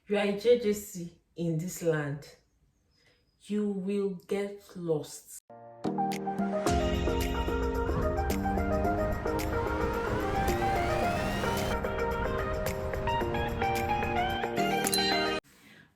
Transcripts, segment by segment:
You are a JJC in this land. You will get lost.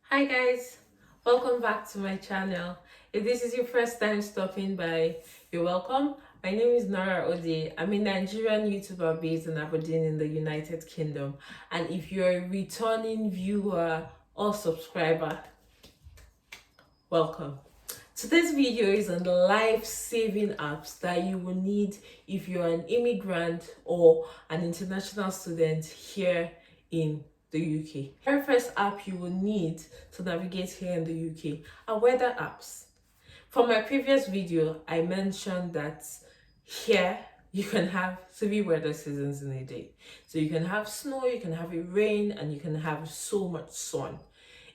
Hi guys, welcome back to my channel. If this is your first time stopping by, you're welcome. My name is Nora Ode. I'm a Nigerian YouTuber based in Aberdeen in the United Kingdom. And if you're a returning viewer or subscriber, welcome. Today's video is on the life-saving apps that you will need if you're an immigrant or an international student here in the UK. The very first app you will need to navigate here in the UK are weather apps. For my previous video, I mentioned that here you can have 3 weather seasons in a day. So you can have snow, you can have it rain, and you can have so much sun.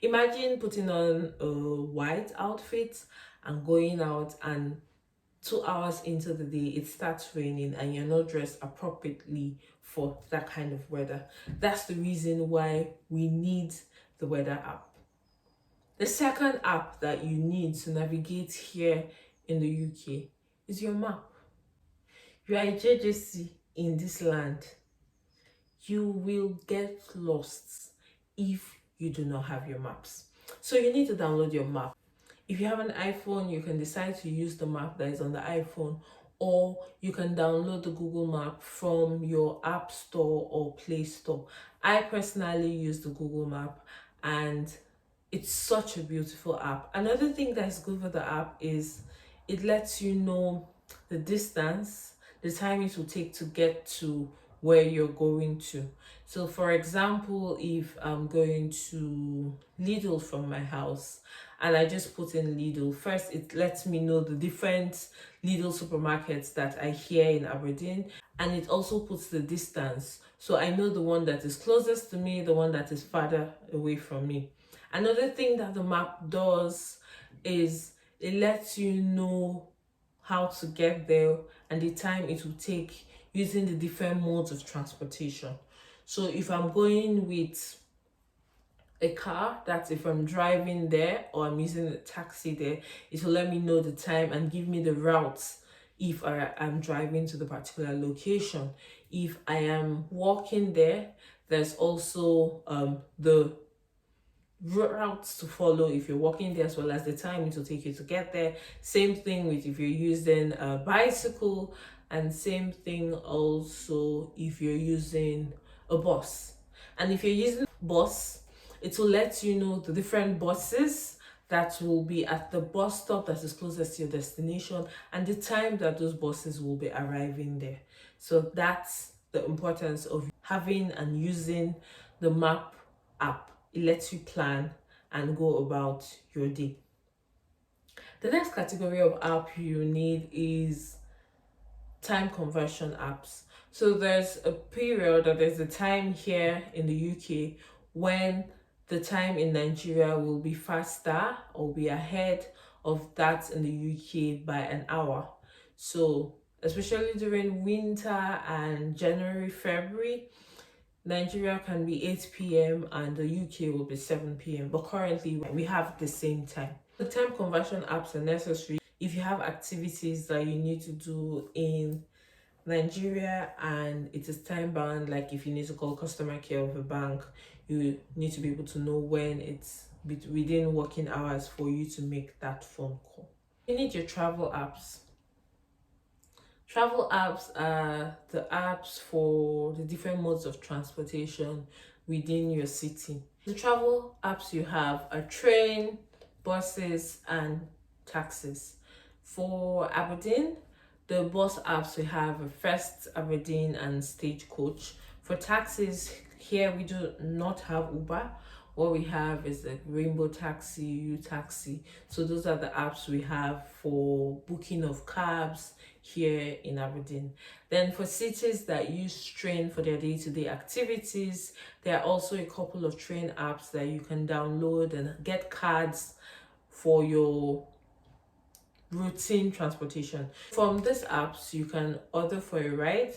Imagine putting on a white outfit and going out, and 2 hours into the day it starts raining and you're not dressed appropriately for that kind of weather. That's the reason why we need the weather app. The second app that you need to navigate here in the UK is your map. You are a JJC in this land. You will get lost if you do not have your maps. So you need to download your map. If you have an iPhone, you can decide to use the map that is on the iPhone, or you can download the Google Map from your App Store or Play Store. I personally use the Google Map and it's such a beautiful app. Another thing that's good for the app is it lets you know the distance, the time it will take to get to where you're going to. So for example, if I'm going to Lidl from my house and I just put in Lidl, first it lets me know the different Lidl supermarkets that are here in Aberdeen, and it also puts the distance. So I know the one that is closest to me, the one that is farther away from me. Another thing that the map does is it lets you know how to get there and the time it will take using the different modes of transportation. So if I'm going with a car, that's if I'm driving there, or I'm using a taxi there, it will let me know the time and give me the routes if I'm driving to the particular location. If I am walking there, there's also the routes to follow if you're walking there, as well as the time it will take you to get there. Same thing with if you're using a bicycle, and same thing also if you're using a bus. And if you're using a bus, it will let you know the different buses that will be at the bus stop that is closest to your destination and the time that those buses will be arriving there. So that's the importance of having and using the map app. It lets you plan and go about your day. The next category of app you need is time conversion apps. So there's a period, or there's a time here in the UK when the time in Nigeria will be faster or be ahead of that in the UK by an hour. So especially during winter and January, February, Nigeria can be 8 p.m. and the UK will be 7 p.m. But currently we have the same time. The time conversion apps are necessary if you have activities that you need to do in Nigeria and it is time bound, like if you need to call customer care of a bank, you need to be able to know when it's within working hours for you to make that phone call. You need your travel apps. Travel apps are the apps for the different modes of transportation within your city. The travel apps you have are train, buses, and taxis. For Aberdeen, the bus apps we have are First Aberdeen and Stagecoach. For taxis, here we do not have Uber. What we have is the Rainbow Taxi, U Taxi. So those are the apps we have for booking of cabs here in Aberdeen. Then for cities that use train for their day-to-day activities, there are also a couple of train apps that you can download and get cards for your routine transportation. From these apps, you can order for a ride.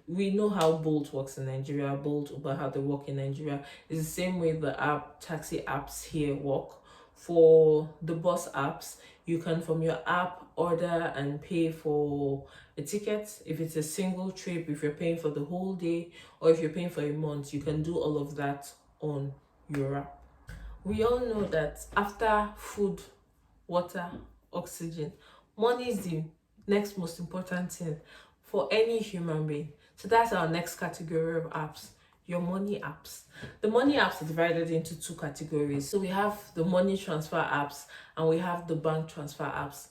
we know how Bolt works in Nigeria, Bolt, Uber, how they work in Nigeria. It's the same way the taxi apps here work. For the bus apps, you can from your app order and pay for a ticket. If it's a single trip, if you're paying for the whole day, or if you're paying for a month, you can do all of that on your app. We all know that after food, water, oxygen, money is the next most important thing for any human being. So that's our next category of apps, your money apps. The money apps are divided into two categories. So we have the money transfer apps and we have the bank transfer apps.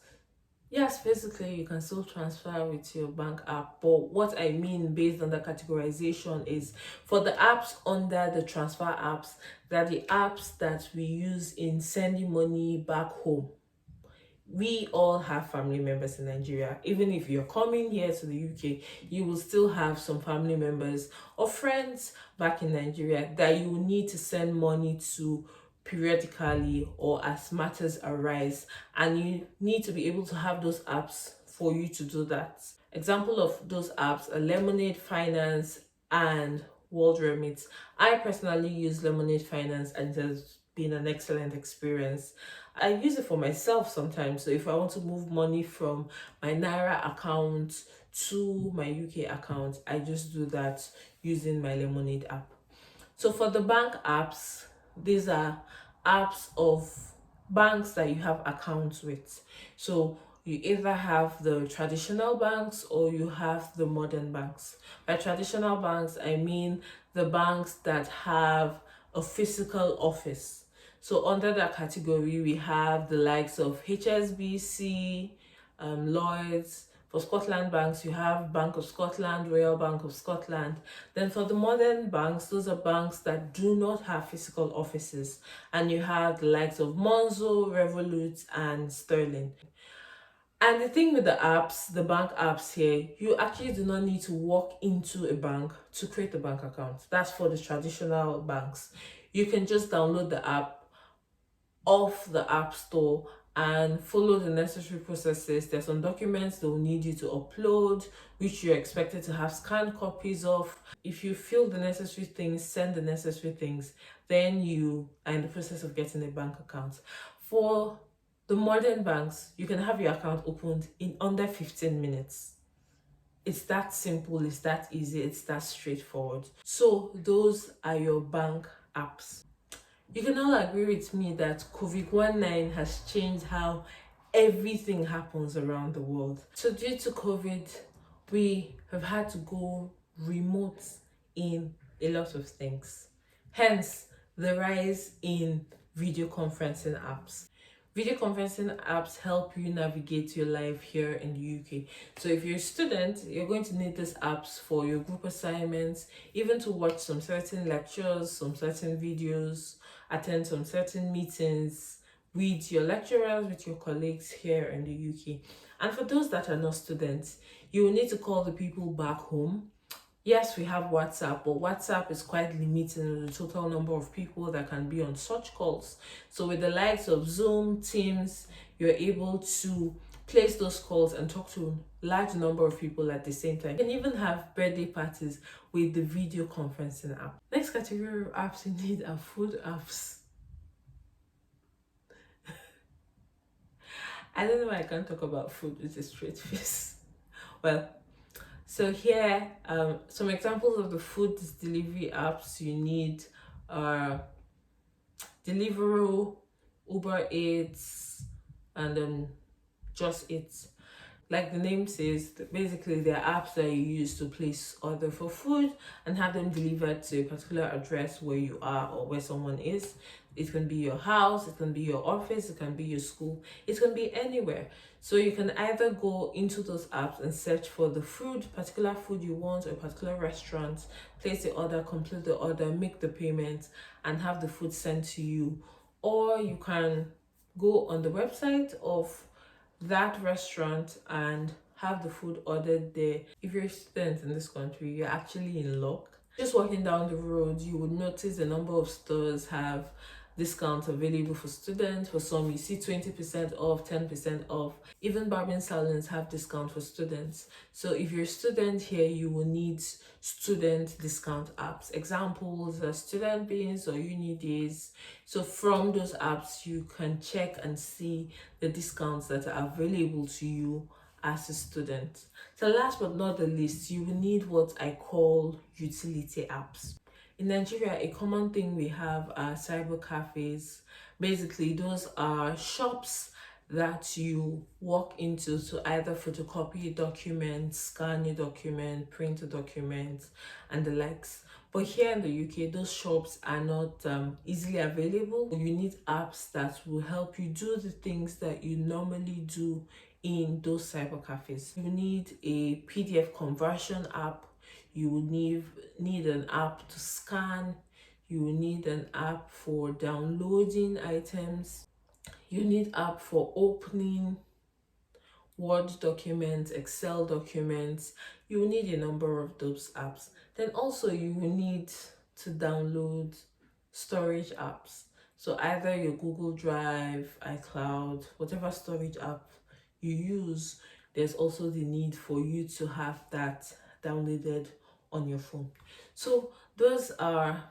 Yes, physically you can still transfer with your bank app, but what I mean based on the categorization is for the apps under the transfer apps, that the apps that we use in sending money back home. We all have family members in Nigeria. Even if you're coming here to the UK, you will still have some family members or friends back in Nigeria that you will need to send money to periodically or as matters arise, and you need to be able to have those apps for you to do that. Example of those apps are Lemonade Finance and World Remit. I personally use Lemonade Finance and it has been an excellent experience. I use it for myself sometimes. So if I want to move money from my Naira account to my UK account, I just do that using my Lemonade app. So for the bank apps, these are apps of banks that you have accounts with. So you either have the traditional banks or you have the modern banks. By traditional banks, I mean the banks that have a physical office. So under that category, we have the likes of HSBC, Lloyds. For Scotland banks, you have Bank of Scotland, Royal Bank of Scotland. Then for the modern banks, those are banks that do not have physical offices. And you have the likes of Monzo, Revolut, and Sterling. And the thing with the apps, the bank apps here, you actually do not need to walk into a bank to create a bank account. That's for the traditional banks. You can just download the app off the app store and follow the necessary processes. There's some documents they will need you to upload, which you're expected to have scanned copies of. If you fill the necessary things, send the necessary things, then you are in the process of getting a bank account. For the modern banks, you can have your account opened in under 15 minutes. It's that simple, it's that easy, it's that straightforward. So those are your bank apps. You can all agree with me that COVID-19 has changed how everything happens around the world. So due to COVID, we have had to go remote in a lot of things. Hence, the rise in video conferencing apps. Video conferencing apps help you navigate your life here in the UK. So if you're a student, you're going to need these apps for your group assignments, even to watch some certain lectures, some certain videos, attend some certain meetings with your lecturers, with your colleagues here in the UK. And for those that are not students, you will need to call the people back home. Yes, we have WhatsApp, but WhatsApp is quite limited in the total number of people that can be on such calls. So with the likes of Zoom, Teams, you're able to place those calls and talk to a large number of people at the same time. You can even have birthday parties with the video conferencing app. Next category of apps you need are food apps. I don't know why I can't talk about food with a straight face. Well, so here, some examples of the food delivery apps you need are Deliveroo, Uber Eats, and Just Eat. Like the name says, basically they're apps that you use to place order for food and have them delivered to a particular address where you are or where someone is. It can be your house, it can be your office, it can be your school, it can be anywhere. So you can either go into those apps and search for the particular food you want, or a particular restaurant, place the order, complete the order, make the payment, and have the food sent to you. Or you can go on the website of that restaurant and have the food ordered there. If you're a student in this country, you're actually in luck. Just walking down the road, you would notice a number of stores have discounts available for students. For some, you see 20% off, 10% off. Even barbering salons have discount for students. So if you're a student here, you will need student discount apps. Examples are Student Beans or Unidays. So from those apps, you can check and see the discounts that are available to you as a student. So last but not the least, you will need what I call utility apps. In Nigeria, a common thing we have are cyber cafes. Basically, those are shops that you walk into to either photocopy a document, scan a document, print a document, and the likes. But here in the UK, those shops are not easily available. You need apps that will help you do the things that you normally do in those cyber cafes. You need a PDF conversion app. You will need an app to scan. You will need an app for downloading items. You need app for opening Word documents, Excel documents. You will need a number of those apps. Then also you will need to download storage apps. So either your Google Drive, iCloud, whatever storage app you use, there's also the need for you to have that downloaded on your phone. So those are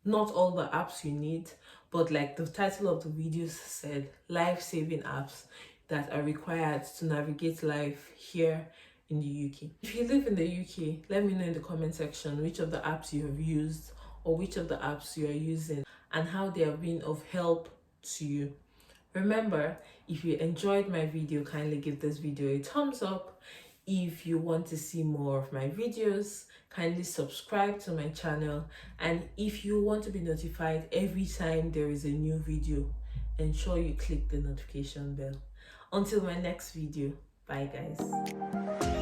not all the apps you need, but like the title of the video said, life-saving apps that are required to navigate life here in the UK. If you live in the UK, let me know in the comment section which of the apps you have used or which of the apps you are using and how they have been of help to you. Remember, if you enjoyed my video, kindly give this video a thumbs up. If you want to see more of my videos, kindly subscribe to my channel. And if you want to be notified every time there is a new video, ensure you click the notification bell. Until my next video, bye guys.